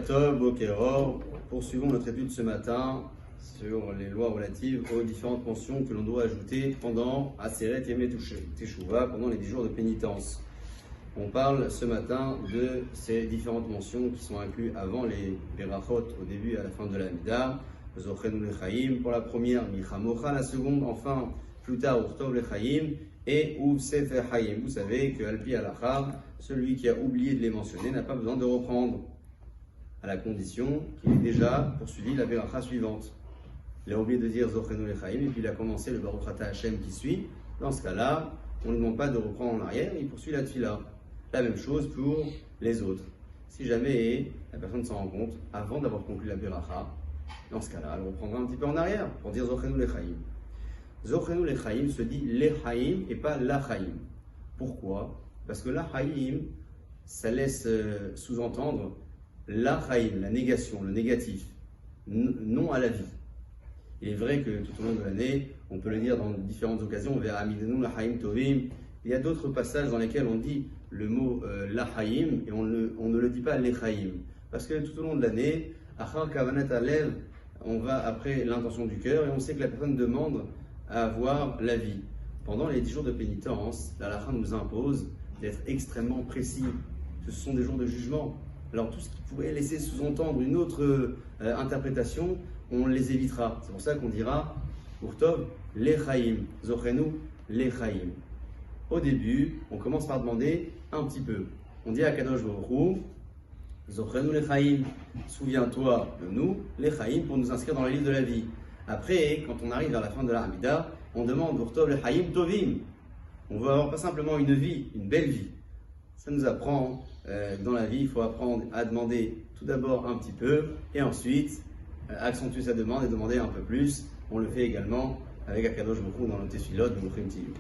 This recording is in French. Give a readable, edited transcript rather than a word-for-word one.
Tov, Bokeror, poursuivons notre étude ce matin sur les lois relatives aux différentes mentions que l'on doit ajouter pendant Aseret Yemei Teshuvah, pendant les 10 jours de pénitence. On parle ce matin de ces différentes mentions qui sont incluses avant les Berachot, au début et à la fin de la Mida. Zochenu Lechaim pour la première, Michamocha la seconde, enfin plus tard Urtov Lechaim et Uv Sefer Chaim. Vous savez que Alpi Alacha, celui qui a oublié de les mentionner n'a pas besoin de reprendre, à la condition qu'il ait déjà poursuivi la Beracha suivante. Il a oublié de dire Zochenu Lechaim et puis il a commencé le Baruch Ata Hashem qui suit. Dans ce cas-là, on ne demande pas de reprendre en arrière, il poursuit la Tfila. La même chose pour les autres. Si jamais la personne s'en rend compte avant d'avoir conclu la Beracha, dans ce cas-là, elle reprendra un petit peu en arrière pour dire Zochenu Lechaim. Zochenu Lechaim se dit Lechaim et pas Lachaim. Pourquoi? Parce que Lachaim, ça laisse sous-entendre Lachaim, la négation, le négatif, non à la vie. Il est vrai que tout au long de l'année, on peut le dire dans différentes occasions, on verra Amidenu Lachaim Tovim. Il y a d'autres passages dans lesquels on dit le mot Lachaim et on ne le dit pas Lechaim. Parce que tout au long de l'année, Achar Kavanat Alev, on va après l'intention du cœur et on sait que la personne demande à avoir la vie. Pendant les 10 jours de pénitence, la halakha nous impose d'être extrêmement précis. Ce sont des jours de jugement. Alors tout ce qui pourrait laisser sous-entendre une autre interprétation, on les évitera. C'est pour ça qu'on dira Urtov Lechaim, Zochenu Lechaim. Au début, on commence par demander un petit peu. On dit à Kadosh Baruch Hu, Zochenu Lechaim, souviens-toi de nous, Lechaim, pour nous inscrire dans le livre de la vie. Après, quand on arrive vers la fin de la Hamida, on demande Urtov Lechaim Tovim. On veut avoir pas simplement une vie, une belle vie. Ça nous apprend dans la vie, il faut apprendre à demander tout d'abord un petit peu et ensuite accentuer sa demande et demander un peu plus. On le fait également avec Akadosh Baruch Hu dans le Tefilot de Mochim Tiyou.